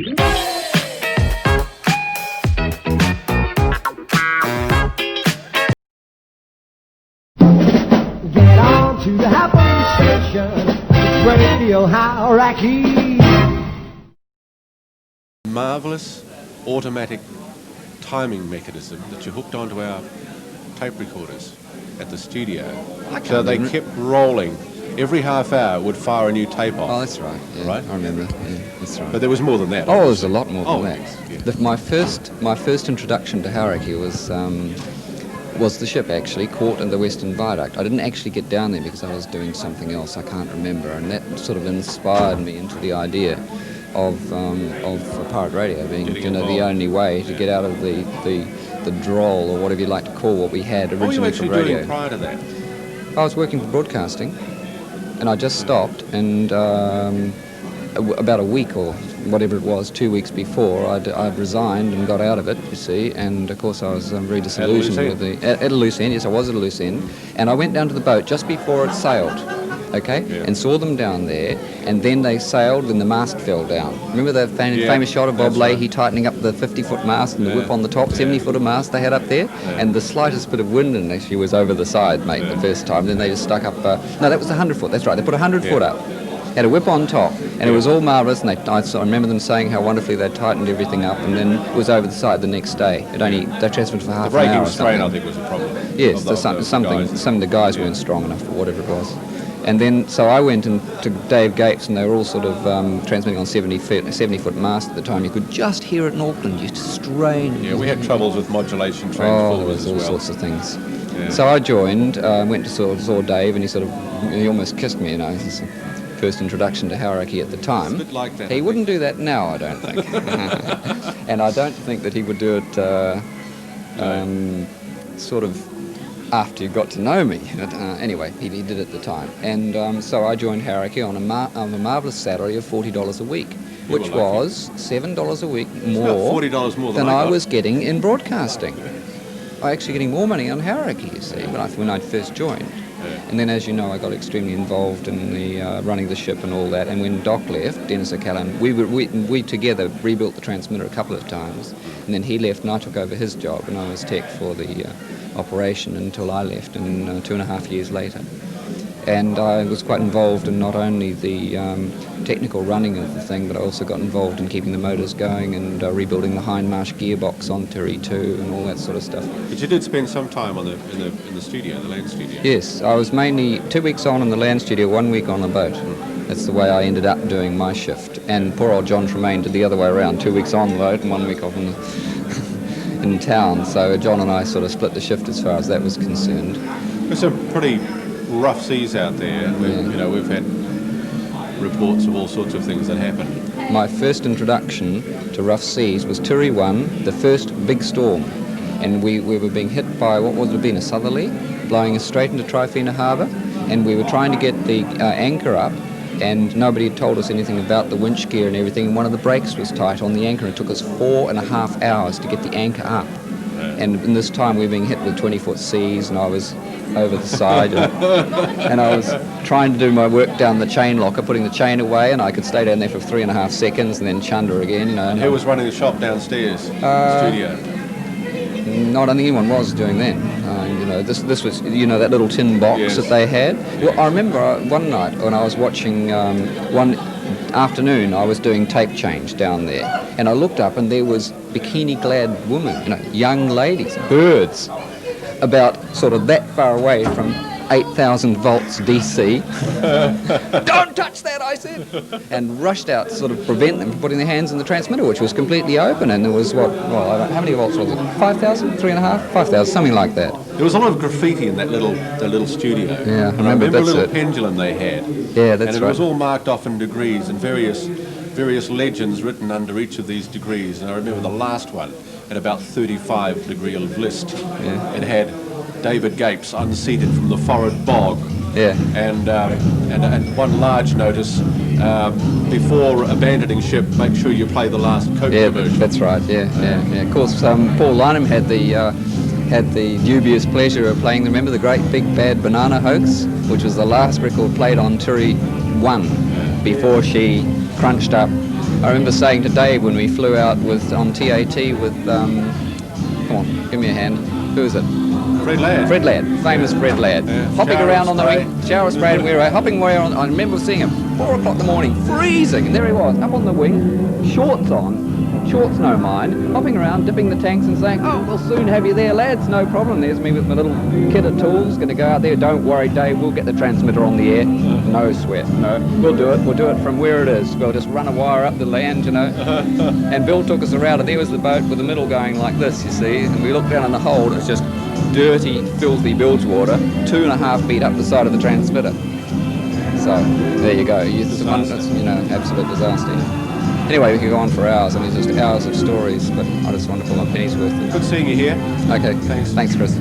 Get on to the Happy Station, it's Radio Hauraki. Marvellous automatic timing mechanism that you hooked onto our tape recorders at the studio. So they kept rolling. Every half hour would fire a new tape off. Oh, that's right. Yeah, right? I remember. Yeah, that's right. But there was more than that. Oh, there's a lot more than Oh, that. yes, yeah. My first introduction to Hauraki was the ship actually caught in the Western Viaduct. I didn't actually get down there because I was doing something else. I can't remember, and that sort of inspired me into the idea of pirate radio being the only way to get out of the droll, or whatever you like to call what we had originally What were you actually for radio. doing prior to that? I was working for broadcasting, and I just stopped, and about a week or whatever it was, 2 weeks before, I'd resigned and got out of it, you see, and of course I was very disillusioned at a loose end. Yes, I was at a loose end, and I went down to the boat just before it sailed, okay, and saw them down there, and then they sailed and the mast fell down. Remember the famous shot of Bob Leahy tightening up the 50-foot mast and the whip on the top, 70-foot of mast they had up there, and the slightest bit of wind and actually was over the side, mate, the first time. Then they just stuck up, no, that was the 100-foot, that's right, they put a 100-foot up. Had a whip on top, and it was all marvellous, and I remember them saying how wonderfully they tightened everything up, and then it was over the side the next day. They transferred for half an hour or something. The braking strain, I think, was a problem. Yes, some of the guys weren't strong enough for whatever it was. And then, so I went to Dave Gates, and they were all sort of transmitting on 70-foot mast at the time. You could just hear it in Auckland, you strain. Yeah, we had troubles with modulation transformers there was all as well. sorts of things. Yeah. So I joined, went to saw Dave, and he almost kissed me, you know. First introduction to Hauraki at the time. It's a bit like that, He wouldn't do that now, I don't think. And I don't think that he would do it sort of after you got to know me. But, anyway, he did it at the time. And so I joined Hauraki on a marvellous salary of $40 a week, which was $7 a week more, $40 more than I was getting in broadcasting. I was actually getting more money on Hauraki, you see, when I first joined. And then, as you know, I got extremely involved in the running the ship and all that. And when Doc left, Dennis O'Callaghan, we together rebuilt the transmitter a couple of times. And then he left, and I took over his job, and I was tech for the operation until I left, and 2.5 years later. And I was quite involved in not only the technical running of the thing, but I also got involved in keeping the motors going and rebuilding the hindmarsh gearbox on Tiri 2 and all that sort of stuff. But you did spend some time in the studio, the land studio. Yes, I was mainly 2 weeks on in the land studio, 1 week on the boat. That's the way I ended up doing my shift. And poor old John Tremaine did the other way around, 2 weeks on the boat and 1 week off in town. So John and I sort of split the shift as far as that was concerned. There's some pretty rough seas out there, and we've had reports of all sorts of things that happened. My first introduction to rough seas was Tiri 1, the first big storm, and we were being hit by what would have been a southerly, blowing us straight into Tryphena Harbour, and we were trying to get the anchor up, and nobody had told us anything about the winch gear and everything, and one of the brakes was tight on the anchor, and it took us 4.5 hours to get the anchor up. And in this time we were being hit with 20-foot seas, and I was over the side, and I was trying to do my work down the chain locker, putting the chain away, and I could stay down there for 3.5 seconds and then chunder again, you know. And who was running the shop downstairs, the studio? No, I don't think anyone was doing then. This was, that little tin box that they had. Well, I remember one night when I was watching, one afternoon I was doing tape change down there, and I looked up and there was bikini-clad women, young ladies, birds, about sort of that far away from 8,000 volts DC. Don't touch that, I said, and rushed out to sort of prevent them from putting their hands in the transmitter, which was completely open, and there was how many volts was it? 5,000, 3.5, 5,000, something like that. There was a lot of graffiti in that little studio. Yeah, and I remember a little it. pendulum they had. Yeah, that's right. And it was all marked off in degrees and various legends written under each of these degrees. And I remember the last one at about 35 degree of list. Yeah. It had David Gapes unseated from the forward bog. Yeah. And one large notice, before abandoning ship, make sure you play the last Coke version. That's right, yeah. Of course, Paul Lynham had the dubious pleasure of playing, remember the Great Big Bad Banana Hoax, which was the last record played on Tiri 1 before she crunched up I remember saying to Dave when we flew out on TAT with, come on, give me a hand. Who is it? Fred Ladd. Fred Ladd, famous Fred Ladd. Hopping around on the wing, shower spray, and we were hopping around. I remember seeing him, 4 o'clock in the morning, freezing, and there he was, up on the wing, shorts on, shorts no mind, hopping around, dipping the tanks and saying, oh, we'll soon have you there, lads, no problem. There's me with my little kit of tools, going to go out there. Don't worry, Dave, we'll get the transmitter on the air. No sweat, no, we'll do it from where it is. We'll just run a wire up the land, you know. And Bill took us around, and there was the boat with the middle going like this, you see, and we looked down in the hold, it's just dirty, filthy bilge water, 2.5 feet up the side of the transmitter. So, there you go. It's absolute disaster. Anyway, we could go on for hours. I mean, just hours of stories, but I just want to pull my pennies worth. Good seeing you here. Okay, thanks Chris.